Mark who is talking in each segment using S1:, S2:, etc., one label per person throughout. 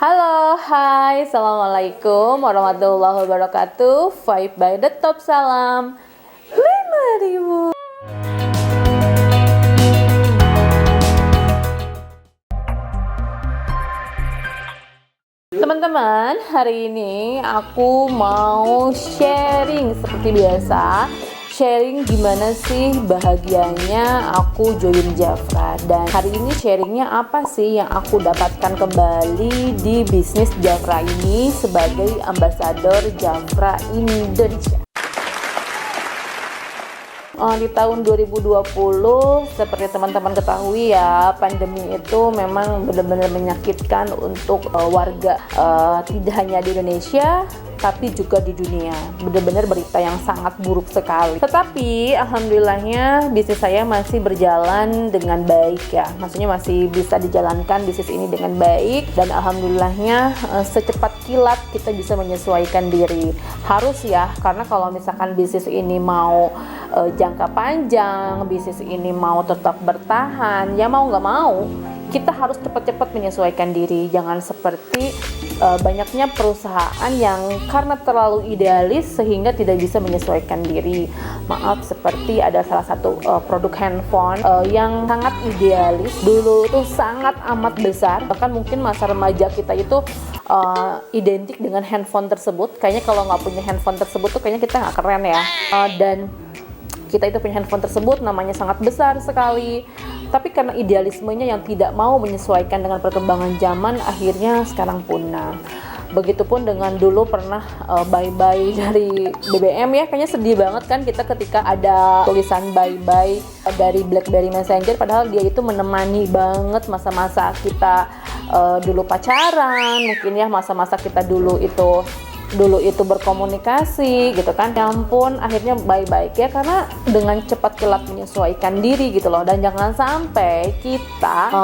S1: Halo, hai, assalamualaikum warahmatullahi wabarakatuh. Vibe by the top, salam 5.000. Teman-teman, hari ini aku mau sharing seperti biasa. Sharing gimana sih bahagianya aku join Jafra. Dan hari ini sharingnya apa sih yang aku dapatkan kembali di bisnis Jafra ini sebagai ambasador Jafra Indonesia. Di tahun 2020, seperti teman-teman ketahui ya, pandemi itu memang benar-benar menyakitkan untuk warga, tidak hanya di Indonesia tapi juga di dunia. Benar-benar berita yang sangat buruk sekali. Tetapi alhamdulillahnya bisnis saya masih berjalan dengan baik ya. Maksudnya masih bisa dijalankan bisnis ini dengan baik, dan alhamdulillahnya secepat kilat kita bisa menyesuaikan diri. Harus ya, karena kalau misalkan bisnis ini mau jangka panjang, bisnis ini mau tetap bertahan, ya mau nggak mau kita harus cepat-cepat menyesuaikan diri. Jangan seperti banyaknya perusahaan yang karena terlalu idealis sehingga tidak bisa menyesuaikan diri. Maaf, seperti ada salah satu produk handphone yang sangat idealis, dulu tuh sangat amat besar, bahkan mungkin masa remaja kita itu identik dengan handphone tersebut. Kayaknya kalau nggak punya handphone tersebut tuh kayaknya kita nggak keren ya. Dan kita itu punya handphone tersebut namanya sangat besar sekali, tapi karena idealismenya yang tidak mau menyesuaikan dengan perkembangan zaman, akhirnya sekarang punah. Begitupun dengan dulu pernah bye-bye dari BBM ya, kayaknya sedih banget kan kita ketika ada tulisan bye-bye dari BlackBerry Messenger, padahal dia itu menemani banget masa-masa kita dulu pacaran, mungkin ya masa-masa kita dulu itu berkomunikasi gitu kan. Ya ampun, akhirnya bye-bye ya, karena dengan cepat kilat menyesuaikan diri gitu loh. Dan jangan sampai kita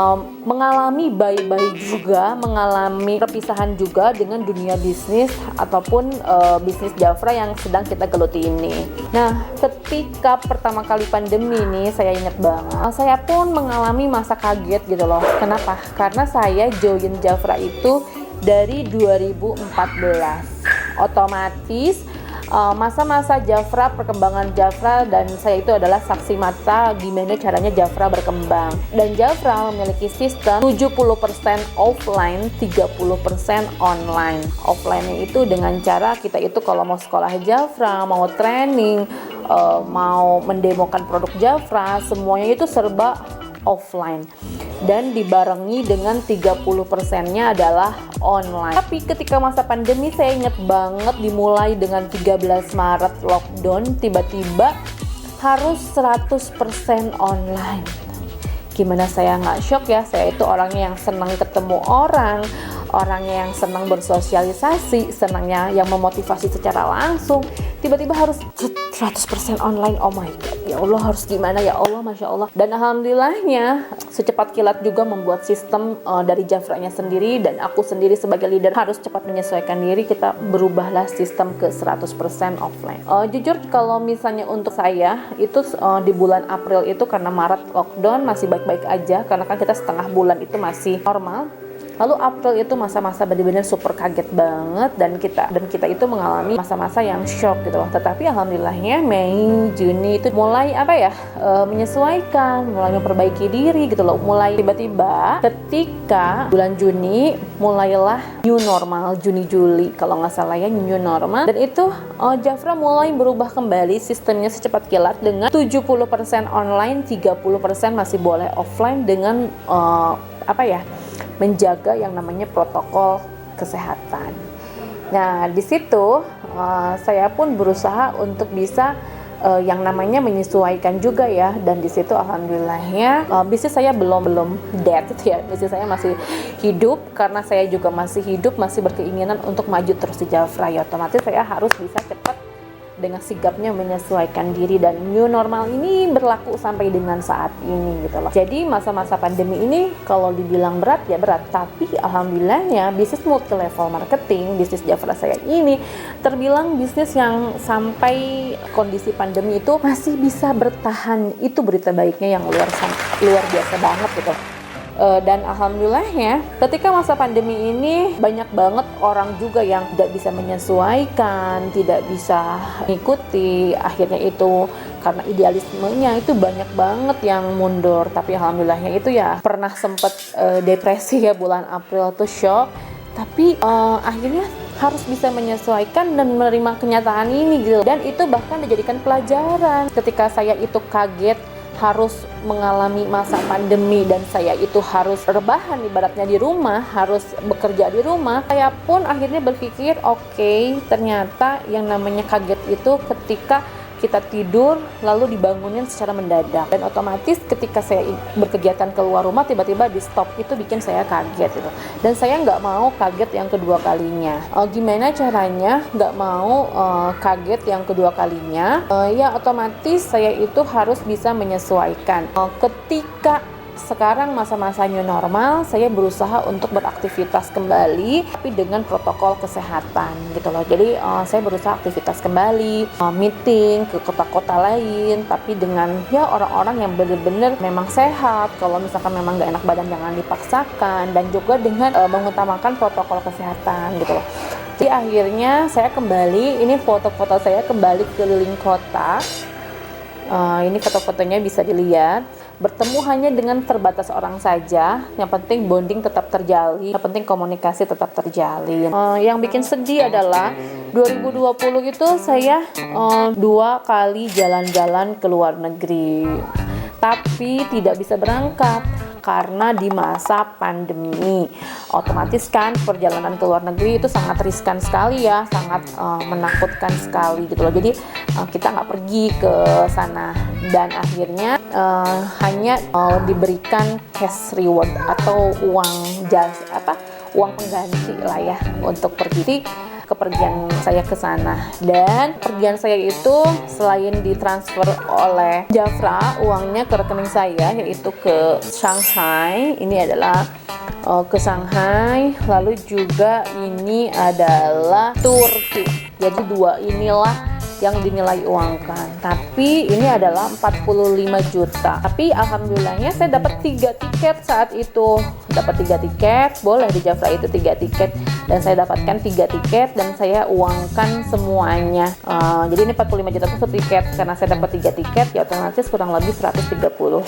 S1: mengalami bye-bye juga, mengalami perpisahan juga dengan dunia bisnis ataupun bisnis Jafra yang sedang kita geluti ini. Nah, ketika pertama kali pandemi ini, saya ingat banget, saya pun mengalami masa kaget gitu loh. Kenapa? Karena saya join Jafra itu dari 2014. Otomatis masa-masa Jafra, perkembangan Jafra, dan saya itu adalah saksi mata gimana caranya Jafra berkembang. Dan Jafra memiliki sistem 70% offline, 30% online. Offline itu dengan cara kita itu kalau mau sekolah Jafra, mau training, mau mendemokan produk Jafra, semuanya itu serba offline, dan dibarengi dengan 30%-nya adalah online. Tapi ketika masa pandemi, saya ingat banget dimulai dengan 13 Maret lockdown, tiba-tiba harus 100% online. Gimana saya nggak shock ya? Saya itu orangnya yang senang ketemu orang, orangnya yang senang bersosialisasi, senangnya yang memotivasi secara langsung. Tiba-tiba harus 100% online. Oh my god, ya Allah, harus gimana ya Allah, Masya Allah. Dan alhamdulillahnya secepat kilat juga membuat sistem dari Jafranya sendiri, dan aku sendiri sebagai leader harus cepat menyesuaikan diri. Kita berubahlah sistem ke 100% offline. Jujur kalau misalnya untuk saya itu di bulan April itu, karena Maret lockdown masih baik-baik aja, karena kan kita setengah bulan itu masih normal. Lalu April itu masa-masa benar-benar super kaget banget, dan kita itu mengalami masa-masa yang shock gitu loh. Tetapi alhamdulillahnya Mei, Juni itu mulai menyesuaikan, mulai memperbaiki diri gitu loh. Mulai tiba-tiba ketika bulan Juni mulailah new normal, Juni Juli kalau nggak salah ya, new normal. Dan itu Jafra mulai berubah kembali sistemnya secepat kilat dengan 70% online, 30% masih boleh offline, dengan menjaga yang namanya protokol kesehatan. Nah, di situ saya pun berusaha untuk bisa yang namanya menyesuaikan juga ya. Dan di situ alhamdulillahnya bisnis saya belum dead ya. Bisnis saya masih hidup, karena saya juga masih hidup, masih berkeinginan untuk maju terus di Jafra ya. Otomatis saya harus bisa cepat dengan sigapnya menyesuaikan diri, dan new normal ini berlaku sampai dengan saat ini gitu loh. Jadi masa-masa pandemi ini kalau dibilang berat ya berat, tapi alhamdulillahnya bisnis multi level marketing, bisnis Jafra saya ini terbilang bisnis yang sampai kondisi pandemi itu masih bisa bertahan. Itu berita baiknya yang luar biasa banget gitu. Dan alhamdulillahnya ketika masa pandemi ini banyak banget orang juga yang tidak bisa menyesuaikan, tidak bisa mengikuti, akhirnya itu karena idealismenya itu banyak banget yang mundur. Tapi alhamdulillahnya itu ya pernah sempat depresi ya bulan April tuh, shock, tapi akhirnya harus bisa menyesuaikan dan menerima kenyataan ini gitu. Dan itu bahkan dijadikan pelajaran ketika saya itu kaget harus mengalami masa pandemi dan saya itu harus rebahan ibaratnya di rumah, harus bekerja di rumah. Saya pun akhirnya berpikir, oke, ternyata yang namanya kaget itu ketika kita tidur lalu dibangunin secara mendadak, dan otomatis ketika saya berkegiatan keluar rumah tiba-tiba di stop, itu bikin saya kaget gitu. Dan saya nggak mau kaget yang kedua kalinya. Gimana caranya nggak mau kaget yang kedua kalinya? Ya otomatis saya itu harus bisa menyesuaikan. Ketika sekarang masa-masa new normal, saya berusaha untuk beraktivitas kembali tapi dengan protokol kesehatan gitu loh. Jadi saya berusaha aktivitas kembali, meeting ke kota-kota lain tapi dengan ya orang-orang yang benar-benar memang sehat. Kalau misalkan memang nggak enak badan jangan dipaksakan, dan juga dengan mengutamakan protokol kesehatan gitu loh. Jadi akhirnya saya kembali, ini foto-foto saya kembali keliling kota. Ini foto-fotonya bisa dilihat. Bertemu hanya dengan terbatas orang saja, yang penting bonding tetap terjalin, yang penting komunikasi tetap terjalin. Yang bikin sedih adalah 2020 itu saya 2 kali jalan-jalan ke luar negeri, tapi tidak bisa berangkat karena di masa pandemi. Otomatis kan perjalanan ke luar negeri itu sangat riskan sekali ya, sangat menakutkan sekali gitu loh. Jadi kita nggak pergi ke sana, dan akhirnya hanya diberikan cash reward atau uang uang pengganti lah ya untuk pergi. Kepergian saya ke sana, dan pergian saya itu selain ditransfer oleh Jafra uangnya ke rekening saya, yaitu ke Shanghai. Ini adalah ke Shanghai, lalu juga ini adalah Turki. Jadi 2 inilah yang dinilai uangkan, tapi ini adalah 45 juta. Tapi alhamdulillahnya saya dapat 3 tiket saat itu, dapat 3 tiket, boleh di Jafra itu 3 tiket, dan saya dapatkan 3 tiket dan saya uangkan semuanya. Jadi ini 45 juta itu 1 tiket, karena saya dapat 3 tiket ya otomatis kurang lebih 135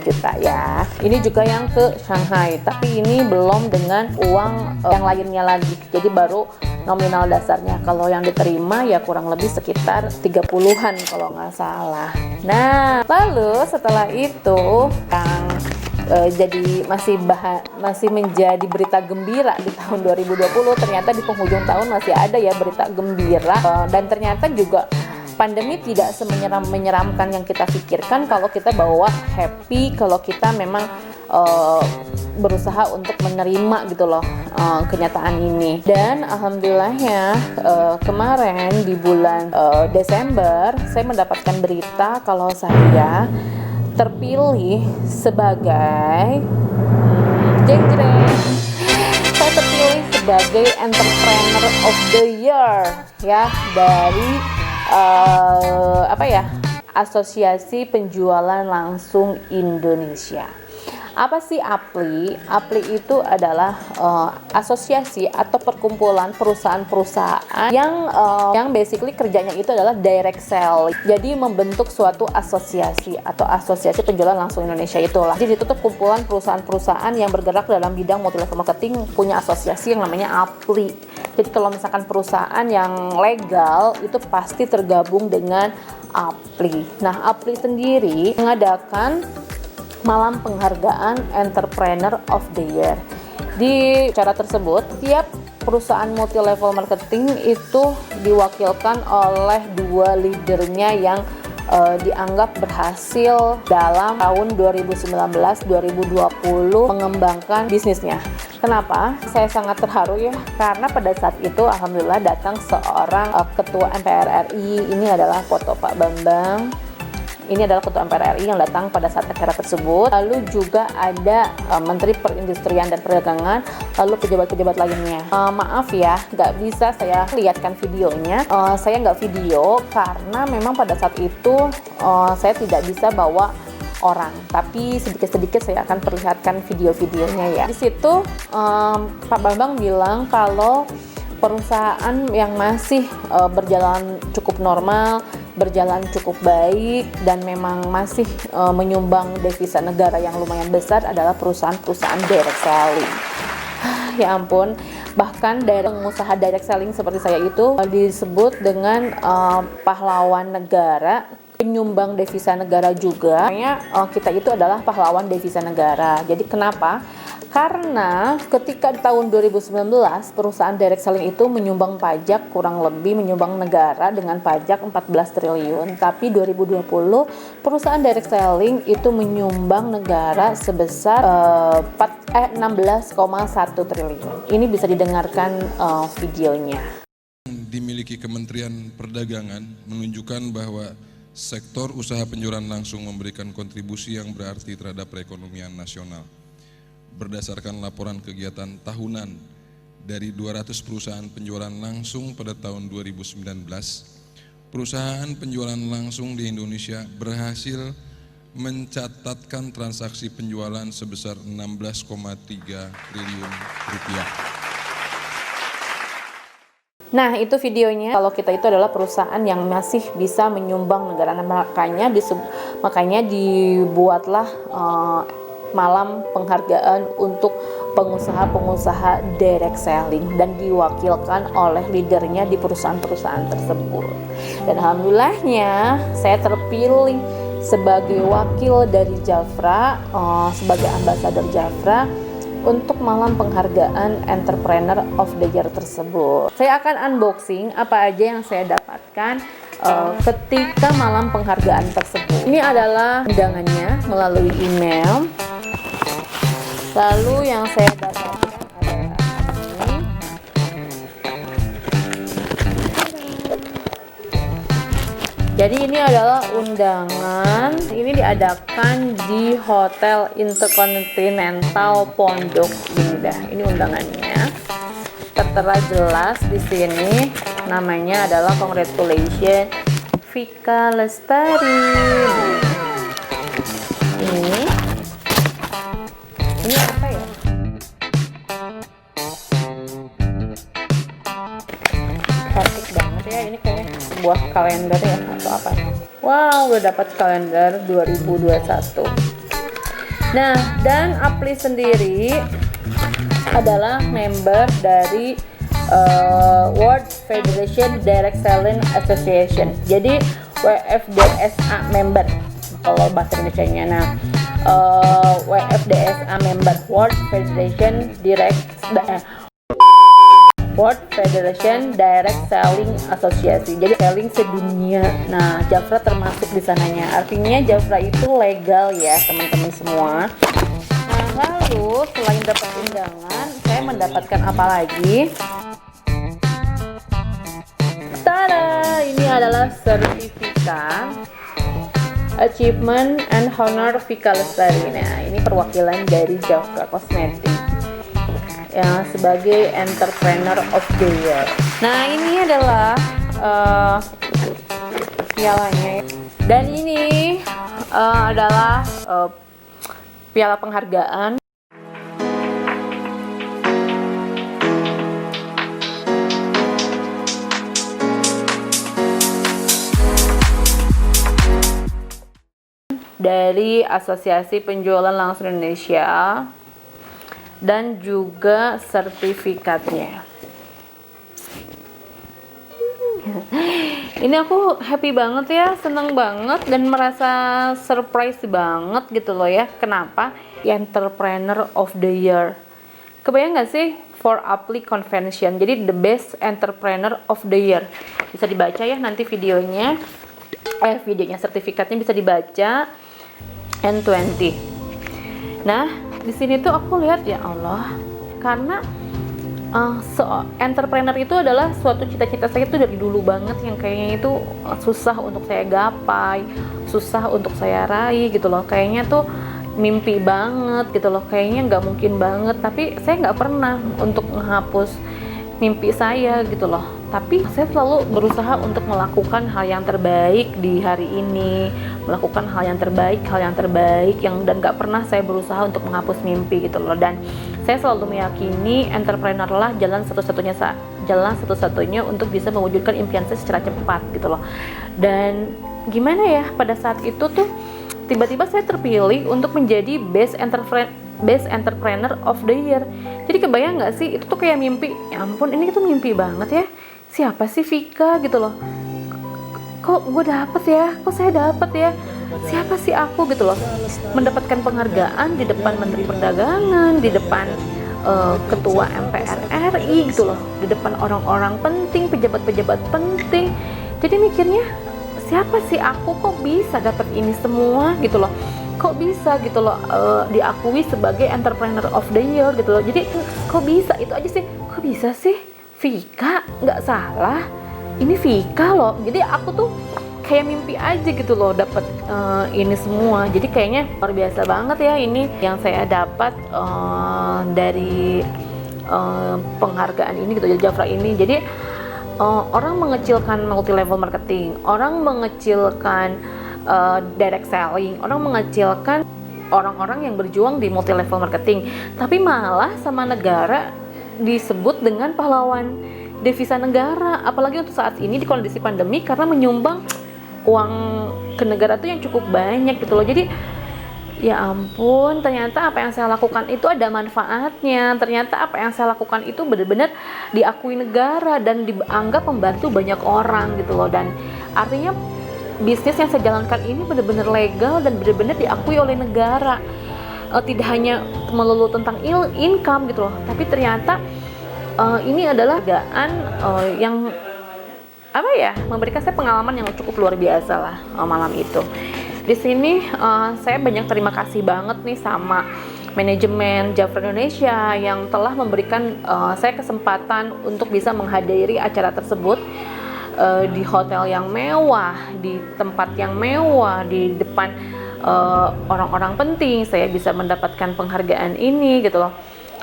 S1: juta ya. Ini juga yang ke Shanghai, tapi ini belum dengan uang yang lainnya lagi, jadi baru nominal dasarnya. Kalau yang diterima ya kurang lebih sekitar 30-an kalau nggak salah. Nah, lalu setelah itu yang jadi masih menjadi berita gembira di tahun 2020, ternyata di penghujung tahun masih ada ya berita gembira, dan ternyata juga pandemi tidak menyeramkan yang kita pikirkan kalau kita bawa happy, kalau kita memang berusaha untuk menerima gitu loh kenyataan ini. Dan alhamdulillahnya kemarin di bulan Desember saya mendapatkan berita kalau saya terpilih sebagai saya terpilih sebagai Entrepreneur of the Year ya dari Asosiasi Penjualan Langsung Indonesia. Apa sih APLI? APLI itu adalah asosiasi atau perkumpulan perusahaan-perusahaan yang basically kerjanya itu adalah direct sell. Jadi membentuk suatu asosiasi atau asosiasi penjualan langsung Indonesia itulah. Jadi itu tuh kumpulan perusahaan-perusahaan yang bergerak dalam bidang multilevel marketing punya asosiasi yang namanya APLI. Jadi kalau misalkan perusahaan yang legal itu pasti tergabung dengan APLI. Nah, APLI sendiri mengadakan malam penghargaan Entrepreneur of the Year. Di acara tersebut, tiap perusahaan multi level marketing itu diwakilkan oleh 2 leadernya yang dianggap berhasil dalam tahun 2019-2020 mengembangkan bisnisnya. Kenapa? Saya sangat terharu ya, karena pada saat itu alhamdulillah datang seorang ketua MPR RI. Ini adalah foto Pak Bambang. Ini adalah ketua MPR RI yang datang pada saat acara tersebut. Lalu juga ada Menteri Perindustrian dan Perdagangan, lalu pejabat-pejabat lainnya. Maaf ya, nggak bisa saya lihatkan videonya. Saya nggak video karena memang pada saat itu saya tidak bisa bawa orang. Tapi sedikit-sedikit saya akan perlihatkan video-videonya ya. Di situ Pak Bambang bilang kalau perusahaan yang masih berjalan cukup normal, berjalan cukup baik, dan memang masih menyumbang devisa negara yang lumayan besar adalah perusahaan-perusahaan direct selling. Ya ampun, bahkan dari pengusaha direct selling seperti saya itu disebut dengan pahlawan negara, penyumbang devisa negara juga. Makanya kita itu adalah pahlawan devisa negara. Jadi kenapa? Karena ketika di tahun 2019 perusahaan direct selling itu menyumbang pajak kurang lebih menyumbang negara dengan pajak 14 triliun. Tapi 2020 perusahaan direct selling itu menyumbang negara sebesar 16,1 triliun. Ini bisa didengarkan videonya.
S2: Dimiliki Kementerian Perdagangan menunjukkan bahwa sektor usaha penjualan langsung memberikan kontribusi yang berarti terhadap perekonomian nasional. Berdasarkan laporan kegiatan tahunan dari 200 perusahaan penjualan langsung pada tahun 2019, perusahaan penjualan langsung di Indonesia berhasil mencatatkan transaksi penjualan sebesar 16,3 triliun rupiah.
S1: Nah, itu videonya. Kalau kita itu adalah perusahaan yang masih bisa menyumbang negara, makanya dibuatlah malam penghargaan untuk pengusaha-pengusaha direct selling dan diwakilkan oleh leadernya di perusahaan-perusahaan tersebut. Dan alhamdulillahnya saya terpilih sebagai wakil dari Jafra, sebagai ambasador Jafra untuk malam penghargaan Entrepreneur of the Year tersebut. Saya akan unboxing apa aja yang saya dapatkan ketika malam penghargaan tersebut. Ini adalah undangannya melalui email. Lalu yang saya dapatkan adalah ini. Jadi ini adalah undangan. Ini diadakan di Hotel Intercontinental Pondok Indah. Ini undangannya. Tertera jelas di sini. Namanya adalah Congratulations Vika Lestari. Ini apa ya? Cantik banget ya, ini kayak sebuah kalender ya atau apa? Wow, udah dapat kalender 2021. Nah, dan Apli sendiri adalah member dari World Federation Direct Selling Association. Jadi WFDSA member kalau bahasa Indonesianya. Nah, WFDSA member World Federation Direct Selling Association. Jadi selling sedunia. Nah, Jafra termasuk di sananya. Artinya Jafra itu legal ya, teman-teman semua. Nah, lalu selain dapat undangan, saya mendapatkan apa lagi? Tada! Ini adalah sertifikat Achievement and Honor Vika Lestari. Nah, ini perwakilan dari Jafra Cosmetic yang sebagai Entrepreneur of the Year. Nah, ini adalah pialanya. Dan ini adalah piala penghargaan. Dari Asosiasi Penjualan Langsung Indonesia dan juga sertifikatnya. Ini aku happy banget ya, seneng banget dan merasa surprise banget gitu loh ya. Kenapa? Entrepreneur of the Year. Kebayang gak sih? For Apli Convention. Jadi the best entrepreneur of the year. Bisa dibaca ya nanti videonya. Sertifikatnya bisa dibaca. N20. Nah, di sini tuh aku lihat ya Allah, karena entrepreneur itu adalah suatu cita-cita saya tuh dari dulu banget yang kayaknya itu susah untuk saya gapai, susah untuk saya raih gitu loh. Kayaknya tuh mimpi banget gitu loh, kayaknya nggak mungkin banget. Tapi saya nggak pernah untuk menghapus mimpi saya gitu loh. Tapi saya selalu berusaha untuk melakukan hal yang terbaik di hari ini, melakukan hal yang terbaik dan gak pernah saya berusaha untuk menghapus mimpi gitu loh. Dan saya selalu meyakini entrepreneur lah jalan satu-satunya untuk bisa mewujudkan impian saya secara cepat gitu loh. Dan gimana ya, pada saat itu tuh tiba-tiba saya terpilih untuk menjadi Best Entrepreneur of the Year. Jadi kebayang nggak sih, itu tuh kayak mimpi. Ya ampun, ini tuh mimpi banget ya. Siapa sih Vika gitu loh? Kok gue dapet ya? Kok saya dapet ya? Siapa sih aku gitu loh? Mendapatkan penghargaan di depan Menteri Perdagangan, di depan Ketua MPR RI gitu loh, di depan orang-orang penting, pejabat-pejabat penting. Jadi mikirnya, siapa sih aku, kok bisa dapat ini semua gitu loh? Kok bisa gitu loh diakui sebagai Entrepreneur of the Year gitu loh. Jadi kok bisa, itu aja sih, kok bisa sih Vika, nggak salah, ini Vika loh. Jadi aku tuh kayak mimpi aja gitu loh dapat ini semua. Jadi kayaknya luar biasa banget ya ini yang saya dapat dari penghargaan ini gitu, Jafra ini. Jadi orang mengecilkan multi level marketing, orang mengecilkan direct selling, orang mengecilkan orang-orang yang berjuang di multi level marketing, tapi malah sama negara disebut dengan pahlawan devisa negara. Apalagi untuk saat ini di kondisi pandemi, karena menyumbang uang ke negara tuh yang cukup banyak gitu loh. Jadi ya ampun, ternyata apa yang saya lakukan itu ada manfaatnya. Ternyata apa yang saya lakukan itu benar-benar diakui negara dan dianggap membantu banyak orang gitu loh. Dan artinya bisnis yang saya jalankan ini benar-benar legal dan benar-benar diakui oleh negara. Tidak hanya melulu tentang income gitu loh, tapi ternyata ini adalah penghargaan yang apa ya, memberikan saya pengalaman yang cukup luar biasa lah malam itu. Di sini saya banyak terima kasih banget nih sama manajemen Jafra Indonesia yang telah memberikan saya kesempatan untuk bisa menghadiri acara tersebut di hotel yang mewah, di tempat yang mewah, di depan orang-orang penting. Saya bisa mendapatkan penghargaan ini gitu loh.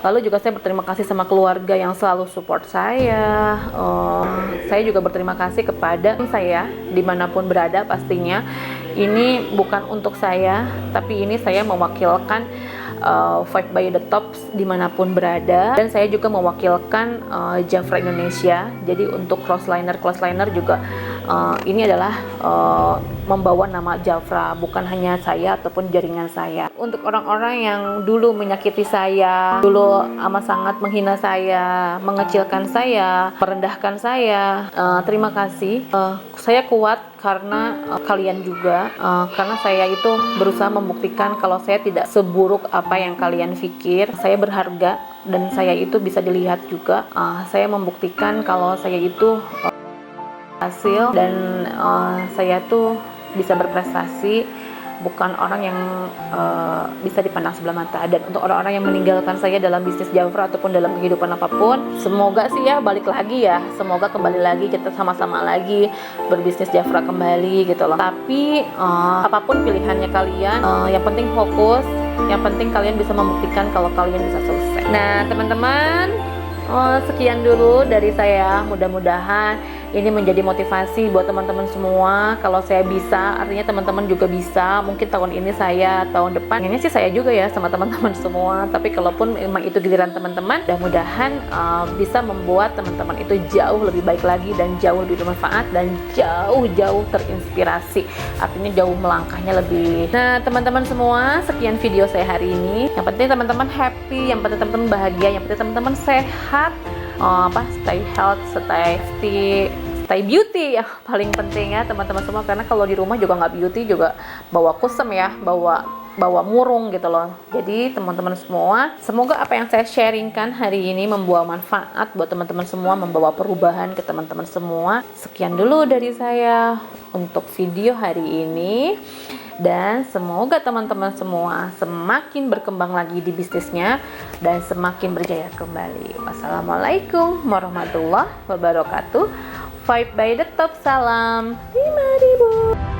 S1: Lalu juga saya berterima kasih sama keluarga yang selalu support saya. Saya juga berterima kasih kepada saya dimanapun berada pastinya. Ini bukan untuk saya, tapi ini saya mewakilkan Five by the Tops dimanapun berada. Dan saya juga mewakilkan Jafra Indonesia. Jadi untuk crossliner juga ini adalah membawa nama Jafra, bukan hanya saya ataupun jaringan saya. Untuk orang-orang yang dulu menyakiti saya, dulu amat sangat menghina saya, mengecilkan saya, merendahkan saya, terima kasih. Saya kuat karena kalian juga, karena saya itu berusaha membuktikan kalau saya tidak seburuk apa yang kalian pikir. Saya berharga dan saya itu bisa dilihat juga. Saya membuktikan kalau saya itu hasil dan saya tuh bisa berprestasi, bukan orang yang bisa dipandang sebelah mata. Dan untuk orang-orang yang meninggalkan saya dalam bisnis Jafra ataupun dalam kehidupan apapun, semoga sih ya balik lagi ya, semoga kembali lagi, kita sama-sama lagi berbisnis Jafra kembali gitu loh. Tapi apapun pilihannya kalian, yang penting fokus, yang penting kalian bisa membuktikan kalau kalian bisa sukses. Nah teman-teman, sekian dulu dari saya. Mudah-mudahan ini menjadi motivasi buat teman-teman semua. Kalau saya bisa, artinya teman-teman juga bisa. Mungkin tahun ini saya, tahun depan ini sih saya juga ya sama teman-teman semua. Tapi kalaupun memang itu giliran teman-teman, mudah-mudahan bisa membuat teman-teman itu jauh lebih baik lagi dan jauh lebih bermanfaat dan jauh-jauh terinspirasi. Artinya jauh melangkahnya lebih. Nah teman-teman semua, sekian video saya hari ini. Yang penting teman-teman happy, yang penting teman-teman bahagia, yang penting teman-teman sehat. Stay health, stay beauty ya paling penting ya teman-teman semua. Karena kalau di rumah juga nggak beauty, juga bawa kusem ya, bawa murung gitu loh. Jadi teman-teman semua, semoga apa yang saya sharingkan hari ini membawa manfaat buat teman-teman semua, membawa perubahan ke teman-teman semua. Sekian dulu dari saya untuk video hari ini. Dan semoga teman-teman semua semakin berkembang lagi di bisnisnya dan semakin berjaya kembali. Wassalamualaikum warahmatullahi wabarakatuh. Five by the Top, salam 5.000.